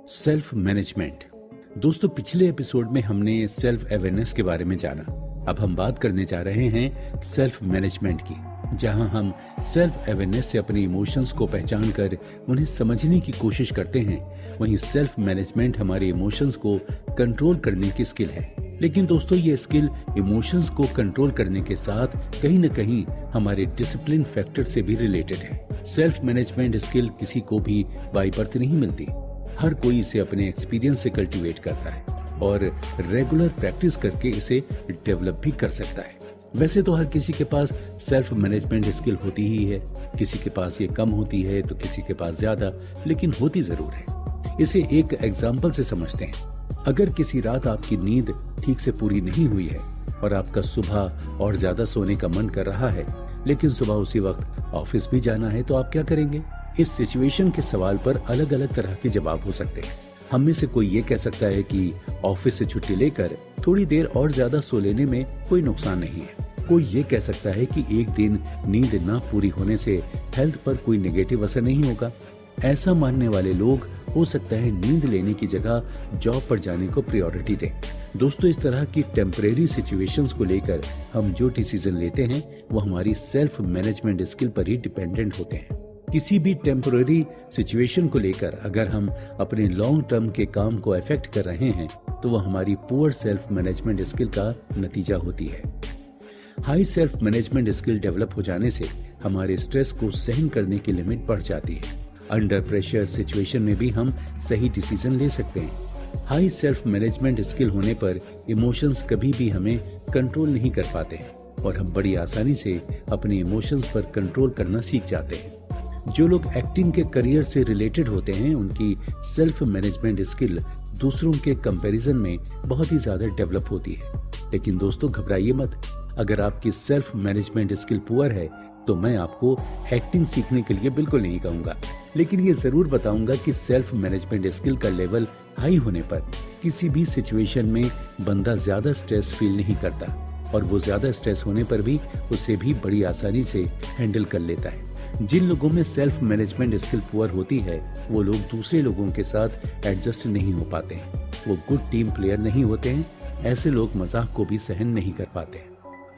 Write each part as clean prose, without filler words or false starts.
Self management. दोस्तों, पिछले episode में हमने सेल्फ अवेयरनेस के बारे में जाना। अब हम बात करने जा रहे हैं सेल्फ मैनेजमेंट की, जहां हम सेल्फ अवेयरनेस से अपने इमोशंस को पहचान कर उन्हें समझने की कोशिश करते हैं। वहीं सेल्फ मैनेजमेंट हमारे इमोशंस को कंट्रोल करने की स्किल है। लेकिन दोस्तों, ये स्किल इमोशंस को कंट्रोल करने के साथ कहीं न कहीं हमारे डिसिप्लिन फैक्टर से भी रिलेटेड है। सेल्फ मैनेजमेंट स्किल किसी को भी बाय बर्थ नहीं मिलती। हर कोई इसे अपने एक्सपीरियंस से कल्टीवेट करता है और रेगुलर प्रैक्टिस करके इसे डेवलप भी कर सकता है। वैसे तो हर किसी के पास सेल्फ मैनेजमेंट स्किल होती ही है। किसी के पास ये कम होती है तो किसी के पास ज्यादा, लेकिन होती जरूर है। इसे एक एग्जाम्पल से समझते हैं। अगर किसी रात आपकी नींद ठीक से पूरी नहीं हुई है और आपका सुबह और ज्यादा सोने का मन कर रहा है, लेकिन सुबह उसी वक्त ऑफिस भी जाना है, तो आप क्या करेंगे? इस सिचुएशन के सवाल पर अलग अलग तरह के जवाब हो सकते हैं। हम में से कोई ये कह सकता है कि ऑफिस से छुट्टी लेकर थोड़ी देर और ज्यादा सो लेने में कोई नुकसान नहीं है। कोई ये कह सकता है कि एक दिन नींद ना पूरी होने से हेल्थ पर कोई नेगेटिव असर नहीं होगा। ऐसा मानने वाले लोग हो सकता है नींद लेने की जगह जॉब पर जाने को प्रायोरिटी दें। दोस्तों, इस तरह की टेम्परेरी सिचुएशंस को लेकर हम जो डिसीजन लेते हैं वो हमारी सेल्फ मैनेजमेंट स्किल पर ही डिपेंडेंट होते हैं। किसी भी टेम्परेरी सिचुएशन को लेकर अगर हम अपने लॉन्ग टर्म के काम को अफेक्ट कर रहे हैं तो वह हमारी पुअर सेल्फ मैनेजमेंट स्किल का नतीजा होती है। High self management skill develop हो जाने से हमारे स्ट्रेस को सहन करने की लिमिट बढ़ जाती है। अंडर प्रेशर सिचुएशन में भी हम सही डिसीजन ले सकते हैं। हाई सेल्फ मैनेजमेंट स्किल होने पर इमोशंस कभी भी हमें कंट्रोल नहीं कर पाते हैं और हम बड़ी आसानी से अपने इमोशंस पर कंट्रोल करना सीख जाते हैं। जो लोग एक्टिंग के करियर से रिलेटेड होते हैं, उनकी सेल्फ मैनेजमेंट स्किल दूसरों के कंपैरिजन में बहुत ही ज्यादा डेवलप होती है। लेकिन दोस्तों, घबराइए मत। अगर आपकी सेल्फ मैनेजमेंट स्किल पुअर है तो मैं आपको एक्टिंग सीखने के लिए बिल्कुल नहीं कहूंगा, लेकिन ये जरूर बताऊंगा कि सेल्फ मैनेजमेंट स्किल का लेवल हाई होने पर किसी भी सिचुएशन में बंदा ज्यादा स्ट्रेस फील नहीं करता और वो ज्यादा स्ट्रेस होने पर भी उसे भी बड़ी आसानी से हैंडल कर लेता है। जिन लोगों में सेल्फ मैनेजमेंट स्किल पुअर होती है वो लोग दूसरे लोगों के साथ एडजस्ट नहीं हो पाते हैं। वो गुड टीम प्लेयर नहीं होते हैं। ऐसे लोग मजाक को भी सहन नहीं कर पाते हैं।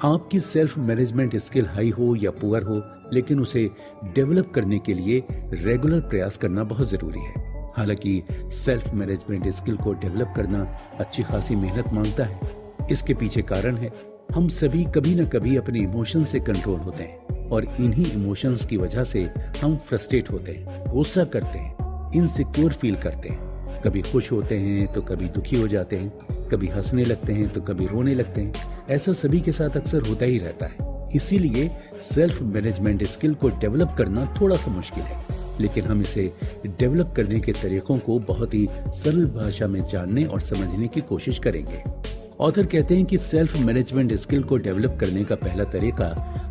आपकी सेल्फ मैनेजमेंट स्किल हाई हो या पुअर हो, लेकिन उसे डेवलप करने के लिए रेगुलर प्रयास करना बहुत जरूरी है। हालांकि सेल्फ मैनेजमेंट स्किल को डेवलप करना अच्छी खासी मेहनत मांगता है। इसके पीछे कारण है, हम सभी कभी न कभी अपने इमोशन से कंट्रोल होते हैं और इन्हीं इमोशंस की वजह से हम फ्रस्ट्रेट होते हैं, गुस्सा करते हैं, इनसिक्योर फील करते हैं। कभी खुश होते हैं तो कभी दुखी हो जाते हैं, कभी हंसने लगते हैं तो कभी रोने लगते हैं। ऐसा सभी के साथ अक्सर होता ही रहता है। इसीलिए सेल्फ मैनेजमेंट स्किल को डेवलप करना थोड़ा सा मुश्किल है, लेकिन हम इसे डेवलप करने के तरीकों को बहुत ही सरल भाषा में जानने और समझने की कोशिश करेंगे। ऑथर कहते हैं कि सेल्फ मैनेजमेंट स्किल को डेवलप करने का पहला तरीका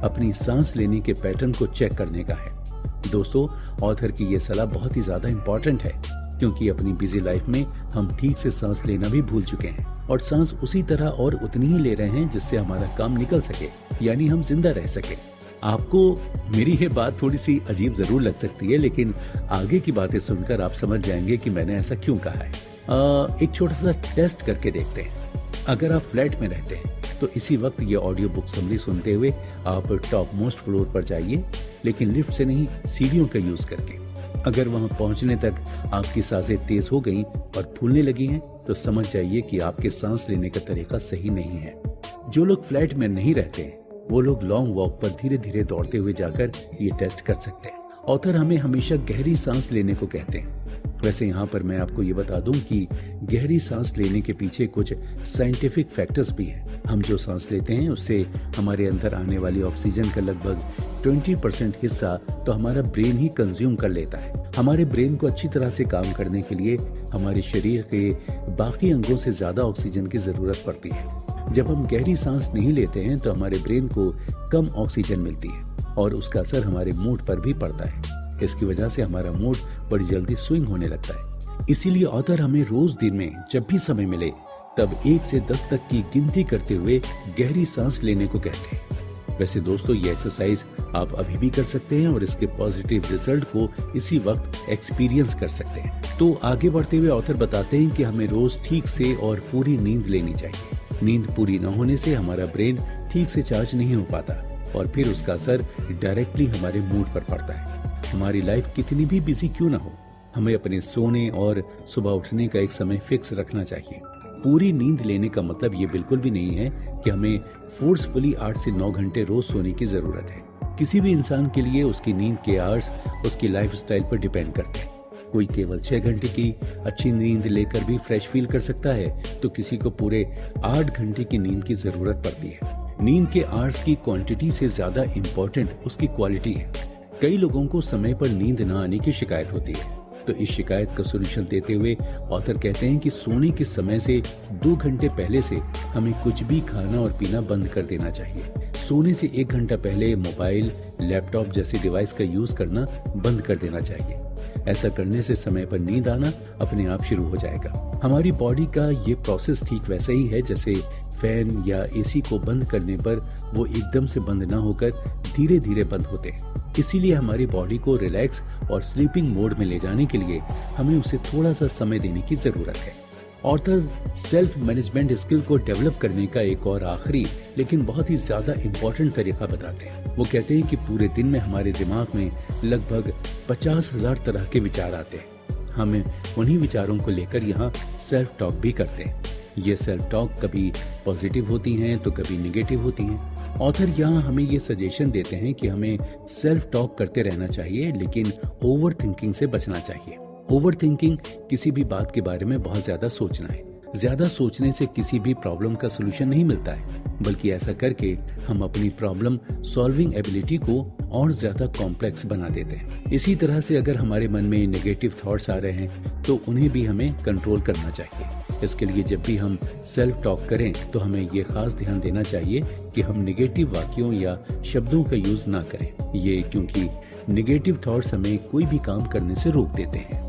अपनी सांस लेने के पैटर्न को चेक करने का है। दोस्तों, ऑथर की ये सलाह बहुत ही ज्यादा इम्पोर्टेंट है, क्योंकि अपनी बिजी लाइफ में हम ठीक से सांस लेना भी भूल चुके हैं और सांस उसी तरह और उतनी ही ले रहे हैं जिससे हमारा काम निकल सके, यानी हम जिंदा रह सके। आपको मेरी ये बात थोड़ी सी अजीब जरूर लग सकती है, लेकिन आगे की बातें सुनकर आप समझ जाएंगे कि मैंने ऐसा क्यों कहा है। एक छोटा सा टेस्ट करके देखते हैं। अगर आप फ्लैट में रहते हैं तो इसी वक्त ये ऑडियो बुक समरी सुनते हुए आप टॉप मोस्ट फ्लोर पर जाइए, लेकिन लिफ्ट से नहीं, सीढ़ियों का यूज करके। अगर वहां पहुंचने तक आपकी सांसें तेज हो गई और फूलने लगी हैं तो समझ जाइए कि आपके सांस लेने का तरीका सही नहीं है। जो लोग फ्लैट में नहीं रहते हैं वो लोग लॉन्ग वॉक पर धीरे धीरे दौड़ते हुए जाकर ये टेस्ट कर सकते हैं। ऑथर हमें हमेशा गहरी सांस लेने को कहते हैं। वैसे यहाँ पर मैं आपको ये बता दूं कि गहरी सांस लेने के पीछे कुछ साइंटिफिक फैक्टर्स भी हैं। हम जो सांस लेते हैं उससे हमारे अंदर आने वाली ऑक्सीजन का लगभग 20% हिस्सा तो हमारा ब्रेन ही कंज्यूम कर लेता है। हमारे ब्रेन को अच्छी तरह से काम करने के लिए हमारे शरीर के बाकी अंगों से ज्यादा ऑक्सीजन की जरूरत पड़ती है। जब हम गहरी सांस नहीं लेते हैं तो हमारे ब्रेन को कम ऑक्सीजन मिलती है और उसका असर हमारे मूड पर भी पड़ता है। इसकी वजह से हमारा मूड बड़ी जल्दी स्विंग होने लगता है। इसीलिए ऑथर हमें रोज दिन में जब भी समय मिले तब 1 से 10 तक की गिनती करते हुए गहरी सांस लेने को कहते हैं। वैसे दोस्तों ये एक्सरसाइज आप अभी भी कर सकते हैं और इसके पॉजिटिव रिजल्ट को इसी वक्त एक्सपीरियंस कर सकते हैं। तो आगे बढ़ते हुए ऑथर बताते हैं कि हमें रोज ठीक से और पूरी नींद लेनी चाहिए। नींद पूरी न होने से हमारा ब्रेन ठीक से चार्ज नहीं हो पाता और फिर उसका असर डायरेक्टली हमारे मूड पर पड़ता है। हमारी लाइफ कितनी भी बिजी क्यों ना हो, हमें अपने सोने और सुबह उठने का एक समय फिक्स रखना चाहिए। पूरी नींद लेने का मतलब ये बिल्कुल भी नहीं है कि हमें फोर्सफुली 8 से 9 घंटे रोज सोने की जरूरत है। किसी भी इंसान के लिए उसकी नींद के आवर्स उसकी लाइफस्टाइल पर डिपेंड करते हैं। कोई केवल 6 घंटे की अच्छी नींद लेकर भी फ्रेश फील कर सकता है, तो किसी को पूरे 8 घंटे की नींद की जरूरत पड़ती है। नींद के आवर्स की क्वांटिटी से ज्यादा इम्पोर्टेंट उसकी क्वालिटी है। कई लोगों को समय पर नींद न आने की शिकायत होती है, तो इस शिकायत का सोल्यूशन देते हुए ऑथर कहते हैं कि सोने के समय से 2 घंटे पहले से हमें कुछ भी खाना और पीना बंद कर देना चाहिए। सोने से 1 घंटा पहले मोबाइल, लैपटॉप जैसे डिवाइस का यूज करना बंद कर देना चाहिए। ऐसा करने से समय पर नींद आना अपने आप शुरू हो जाएगा। हमारी बॉडी का ये प्रोसेस ठीक वैसा ही है जैसे फैन या एसी को बंद करने पर वो एकदम से बंद ना होकर धीरे धीरे बंद होते हैं। इसीलिए हमारी बॉडी को रिलैक्स और स्लीपिंग मोड में ले जाने के लिए हमें उसे थोड़ा सा समय देने की जरूरत है। ऑथर सेल्फ मैनेजमेंट स्किल को डेवलप करने का एक और आखिरी लेकिन बहुत ही ज्यादा इम्पोर्टेंट तरीका बताते हैं। वो कहते हैं कि पूरे दिन में हमारे दिमाग में लगभग 50,000 तरह के विचार आते हैं। हमें उन्हीं विचारों को लेकर यहाँ सेल्फ टॉक भी करते हैं। ये सेल्फ टॉक कभी पॉजिटिव होती हैं तो कभी नेगेटिव होती हैं। ऑथर यहाँ हमें ये सजेशन देते हैं कि हमें सेल्फ टॉक करते रहना चाहिए, लेकिन ओवर थिंकिंग से बचना चाहिए। ओवर थिंकिंग किसी भी बात के बारे में बहुत ज्यादा सोचना है। ज्यादा सोचने से किसी भी प्रॉब्लम का सोल्यूशन नहीं मिलता है, बल्कि ऐसा करके हम अपनी प्रॉब्लम सॉल्विंग एबिलिटी को और ज्यादा कॉम्प्लेक्स बना देते हैं। इसी तरह से अगर हमारे मन में नेगेटिव थॉट्स आ रहे हैं तो उन्हें भी हमें कंट्रोल करना चाहिए। इसके लिए जब भी हम सेल्फ टॉक करें तो हमें ये खास ध्यान देना चाहिए कि हम नेगेटिव वाक्यों या शब्दों का यूज ना करें। ये क्योंकि नेगेटिव थॉट्स हमें कोई भी काम करने से रोक देते हैं।